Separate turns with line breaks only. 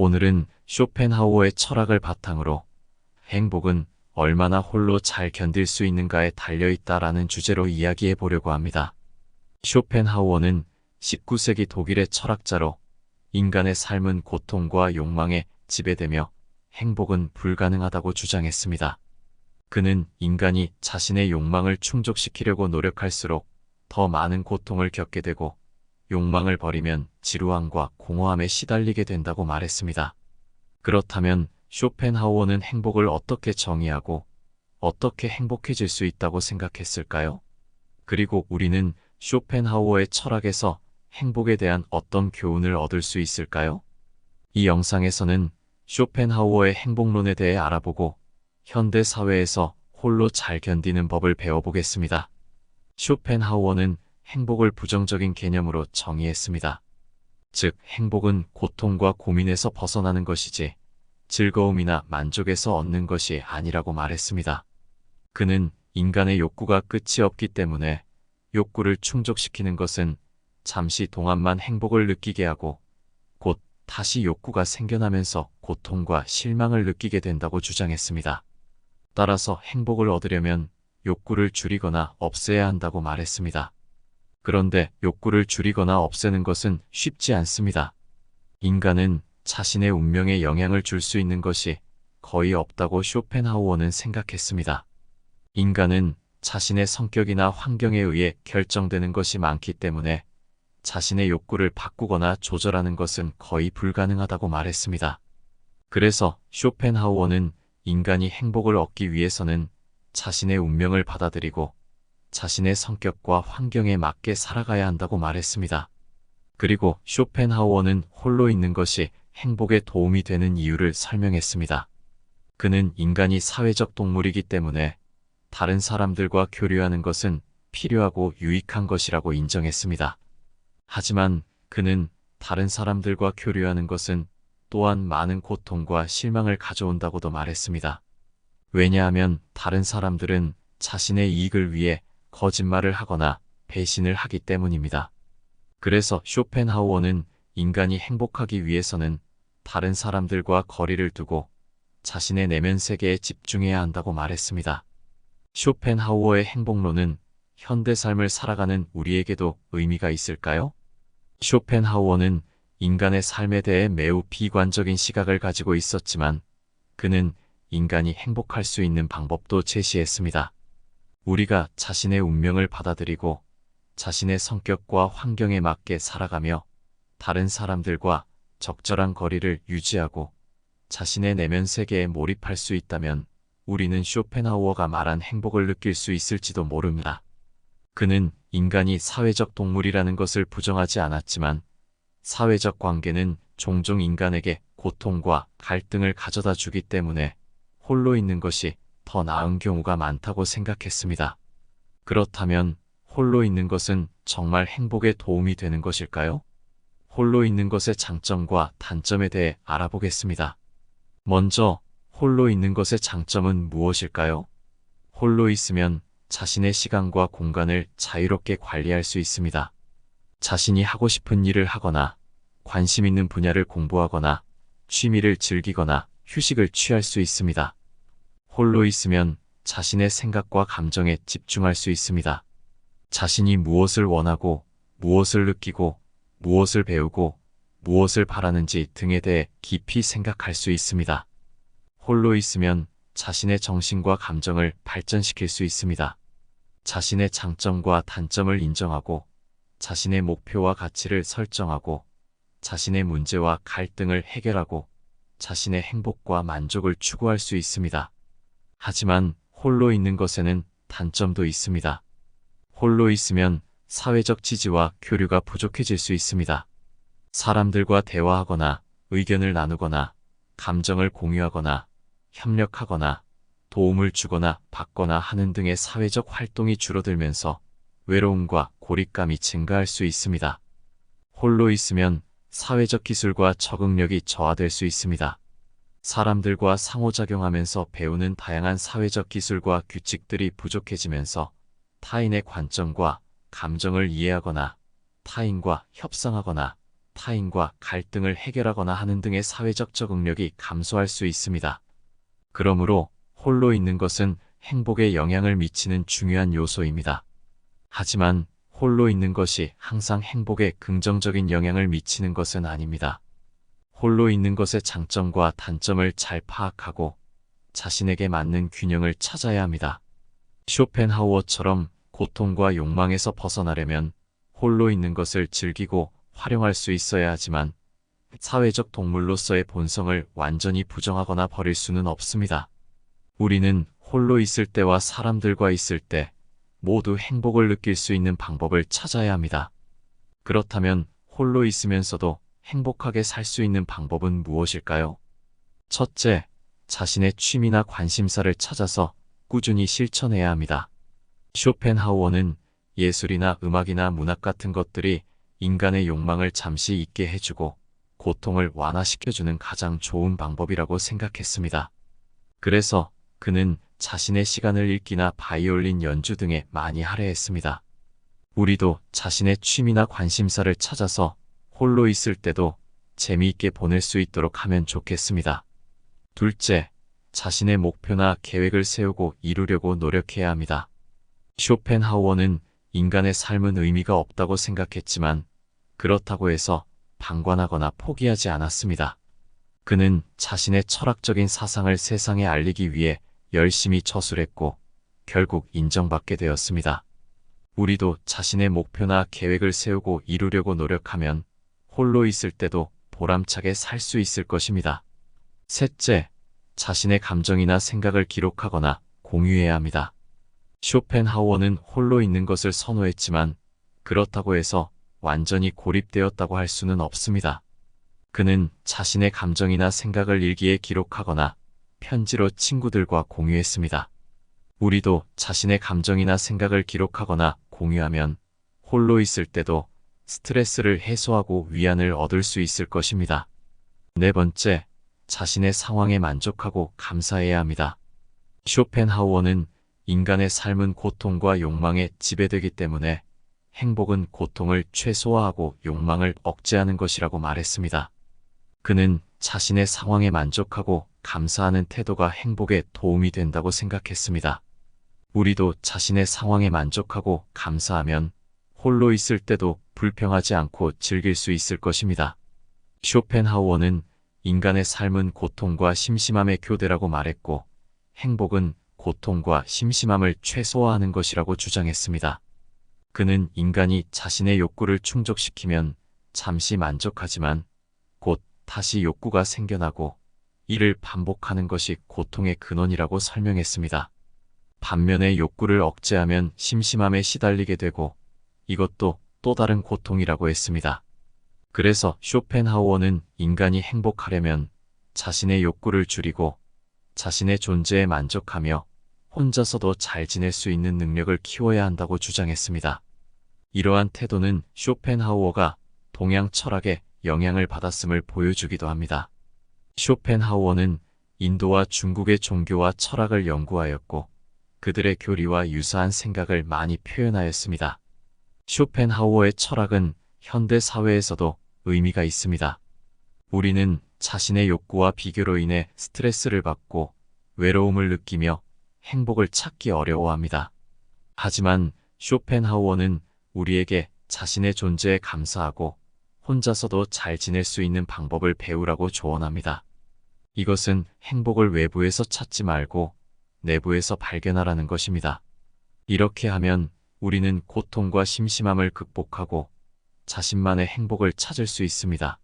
오늘은 쇼펜하우어의 철학을 바탕으로 행복은 얼마나 홀로 잘 견딜 수 있는가에 달려있다라는 주제로 이야기해 보려고 합니다. 쇼펜하우어는 19세기 독일의 철학자로 인간의 삶은 고통과 욕망에 지배되며 행복은 불가능하다고 주장했습니다. 그는 인간이 자신의 욕망을 충족시키려고 노력할수록 더 많은 고통을 겪게 되고 욕망을 버리면 지루함과 공허함에 시달리게 된다고 말했습니다. 그렇다면 쇼펜하우어는 행복을 어떻게 정의하고 어떻게 행복해질 수 있다고 생각했을까요? 그리고 우리는 쇼펜하우어의 철학에서 행복에 대한 어떤 교훈을 얻을 수 있을까요? 이 영상에서는 쇼펜하우어의 행복론에 대해 알아보고 현대 사회에서 홀로 잘 견디는 법을 배워보겠습니다. 쇼펜하우어는 행복을 부정적인 개념으로 정의했습니다. 즉, 행복은 고통과 고민에서 벗어나는 것이지 즐거움이나 만족에서 얻는 것이 아니라고 말했습니다. 그는 인간의 욕구가 끝이 없기 때문에 욕구를 충족시키는 것은 잠시 동안만 행복을 느끼게 하고 곧 다시 욕구가 생겨나면서 고통과 실망을 느끼게 된다고 주장했습니다. 따라서 행복을 얻으려면 욕구를 줄이거나 없애야 한다고 말했습니다. 그런데 욕구를 줄이거나 없애는 것은 쉽지 않습니다. 인간은 자신의 운명에 영향을 줄 수 있는 것이 거의 없다고 쇼펜하우어는 생각했습니다. 인간은 자신의 성격이나 환경에 의해 결정되는 것이 많기 때문에 자신의 욕구를 바꾸거나 조절하는 것은 거의 불가능하다고 말했습니다. 그래서 쇼펜하우어는 인간이 행복을 얻기 위해서는 자신의 운명을 받아들이고 자신의 성격과 환경에 맞게 살아가야 한다고 말했습니다. 그리고 쇼펜하우어는 홀로 있는 것이 행복에 도움이 되는 이유를 설명했습니다. 그는 인간이 사회적 동물이기 때문에 다른 사람들과 교류하는 것은 필요하고 유익한 것이라고 인정했습니다. 하지만 그는 다른 사람들과 교류하는 것은 또한 많은 고통과 실망을 가져온다고도 말했습니다. 왜냐하면 다른 사람들은 자신의 이익을 위해 거짓말을 하거나 배신을 하기 때문입니다. 그래서 쇼펜하우어는 인간이 행복하기 위해서는 다른 사람들과 거리를 두고 자신의 내면 세계에 집중해야 한다고 말했습니다. 쇼펜하우어의 행복론은 현대 삶을 살아가는 우리에게도 의미가 있을까요? 쇼펜하우어는 인간의 삶에 대해 매우 비관적인 시각을 가지고 있었지만 그는 인간이 행복할 수 있는 방법도 제시했습니다. 우리가 자신의 운명을 받아들이고 자신의 성격과 환경에 맞게 살아가며 다른 사람들과 적절한 거리를 유지하고 자신의 내면 세계에 몰입할 수 있다면 우리는 쇼펜하우어가 말한 행복을 느낄 수 있을지도 모릅니다. 그는 인간이 사회적 동물이라는 것을 부정하지 않았지만 사회적 관계는 종종 인간에게 고통과 갈등을 가져다 주기 때문에 홀로 있는 것이 더 나은 경우가 많다고 생각했습니다. 그렇다면 홀로 있는 것은 정말 행복에 도움이 되는 것일까요? 홀로 있는 것의 장점과 단점에 대해 알아보겠습니다. 먼저 홀로 있는 것의 장점은 무엇일까요? 홀로 있으면 자신의 시간과 공간을 자유롭게 관리할 수 있습니다. 자신이 하고 싶은 일을 하거나 관심 있는 분야를 공부하거나 취미를 즐기거나 휴식을 취할 수 있습니다. 홀로 있으면 자신의 생각과 감정에 집중할 수 있습니다. 자신이 무엇을 원하고 무엇을 느끼고 무엇을 배우고 무엇을 바라는지 등에 대해 깊이 생각할 수 있습니다. 홀로 있으면 자신의 정신과 감정을 발전시킬 수 있습니다. 자신의 장점과 단점을 인정하고 자신의 목표와 가치를 설정하고 자신의 문제와 갈등을 해결하고 자신의 행복과 만족을 추구할 수 있습니다. 하지만 홀로 있는 것에는 단점도 있습니다. 홀로 있으면 사회적 지지와 교류가 부족해질 수 있습니다. 사람들과 대화하거나 의견을 나누거나 감정을 공유하거나 협력하거나 도움을 주거나 받거나 하는 등의 사회적 활동이 줄어들면서 외로움과 고립감이 증가할 수 있습니다. 홀로 있으면 사회적 기술과 적응력이 저하될 수 있습니다. 사람들과 상호작용하면서 배우는 다양한 사회적 기술과 규칙들이 부족해지면서 타인의 관점과 감정을 이해하거나 타인과 협상하거나 타인과 갈등을 해결하거나 하는 등의 사회적 적응력이 감소할 수 있습니다. 그러므로 홀로 있는 것은 행복에 영향을 미치는 중요한 요소입니다. 하지만 홀로 있는 것이 항상 행복에 긍정적인 영향을 미치는 것은 아닙니다. 홀로 있는 것의 장점과 단점을 잘 파악하고 자신에게 맞는 균형을 찾아야 합니다. 쇼펜하우어처럼 고통과 욕망에서 벗어나려면 홀로 있는 것을 즐기고 활용할 수 있어야 하지만 사회적 동물로서의 본성을 완전히 부정하거나 버릴 수는 없습니다. 우리는 홀로 있을 때와 사람들과 있을 때 모두 행복을 느낄 수 있는 방법을 찾아야 합니다. 그렇다면 홀로 있으면서도 행복하게 살 수 있는 방법은 무엇일까요? 첫째, 자신의 취미나 관심사를 찾아서 꾸준히 실천해야 합니다. 쇼펜하우어는 예술이나 음악이나 문학 같은 것들이 인간의 욕망을 잠시 잊게 해주고 고통을 완화시켜주는 가장 좋은 방법이라고 생각했습니다. 그래서 그는 자신의 시간을 읽기나 바이올린 연주 등에 많이 할애했습니다. 우리도 자신의 취미나 관심사를 찾아서 홀로 있을 때도 재미있게 보낼 수 있도록 하면 좋겠습니다. 둘째, 자신의 목표나 계획을 세우고 이루려고 노력해야 합니다. 쇼펜하우어는 인간의 삶은 의미가 없다고 생각했지만 그렇다고 해서 방관하거나 포기하지 않았습니다. 그는 자신의 철학적인 사상을 세상에 알리기 위해 열심히 저술했고 결국 인정받게 되었습니다. 우리도 자신의 목표나 계획을 세우고 이루려고 노력하면 홀로 있을 때도 보람차게 살 수 있을 것입니다. 셋째, 자신의 감정이나 생각을 기록하거나 공유해야 합니다. 쇼펜하우어는 홀로 있는 것을 선호했지만 그렇다고 해서 완전히 고립되었다고 할 수는 없습니다. 그는 자신의 감정이나 생각을 일기에 기록하거나 편지로 친구들과 공유했습니다. 우리도 자신의 감정이나 생각을 기록하거나 공유하면 홀로 있을 때도 스트레스를 해소하고 위안을 얻을 수 있을 것입니다. 네 번째, 자신의 상황에 만족하고 감사해야 합니다. 쇼펜하우어는 인간의 삶은 고통과 욕망에 지배되기 때문에 행복은 고통을 최소화하고 욕망을 억제하는 것이라고 말했습니다. 그는 자신의 상황에 만족하고 감사하는 태도가 행복에 도움이 된다고 생각했습니다. 우리도 자신의 상황에 만족하고 감사하면 홀로 있을 때도 불평하지 않고 즐길 수 있을 것입니다. 쇼펜하우어는 인간의 삶은 고통과 심심함의 교대라고 말했고 행복은 고통과 심심함을 최소화하는 것이라고 주장했습니다. 그는 인간이 자신의 욕구를 충족시키면 잠시 만족하지만 곧 다시 욕구가 생겨나고 이를 반복하는 것이 고통의 근원이라고 설명했습니다. 반면에 욕구를 억제하면 심심함에 시달리게 되고 이것도 또 다른 고통이라고 했습니다. 그래서 쇼펜하우어는 인간이 행복하려면 자신의 욕구를 줄이고 자신의 존재에 만족하며 혼자서도 잘 지낼 수 있는 능력을 키워야 한다고 주장했습니다. 이러한 태도는 쇼펜하우어가 동양 철학에 영향을 받았음을 보여주기도 합니다. 쇼펜하우어는 인도와 중국의 종교와 철학을 연구하였고 그들의 교리와 유사한 생각을 많이 표현하였습니다. 쇼펜하우어의 철학은 현대 사회에서도 의미가 있습니다. 우리는 자신의 욕구와 비교로 인해 스트레스를 받고 외로움을 느끼며 행복을 찾기 어려워합니다. 하지만 쇼펜하우어는 우리에게 자신의 존재에 감사하고 혼자서도 잘 지낼 수 있는 방법을 배우라고 조언합니다. 이것은 행복을 외부에서 찾지 말고 내부에서 발견하라는 것입니다. 이렇게 하면 우리는 고통과 심심함을 극복하고 자신만의 행복을 찾을 수 있습니다.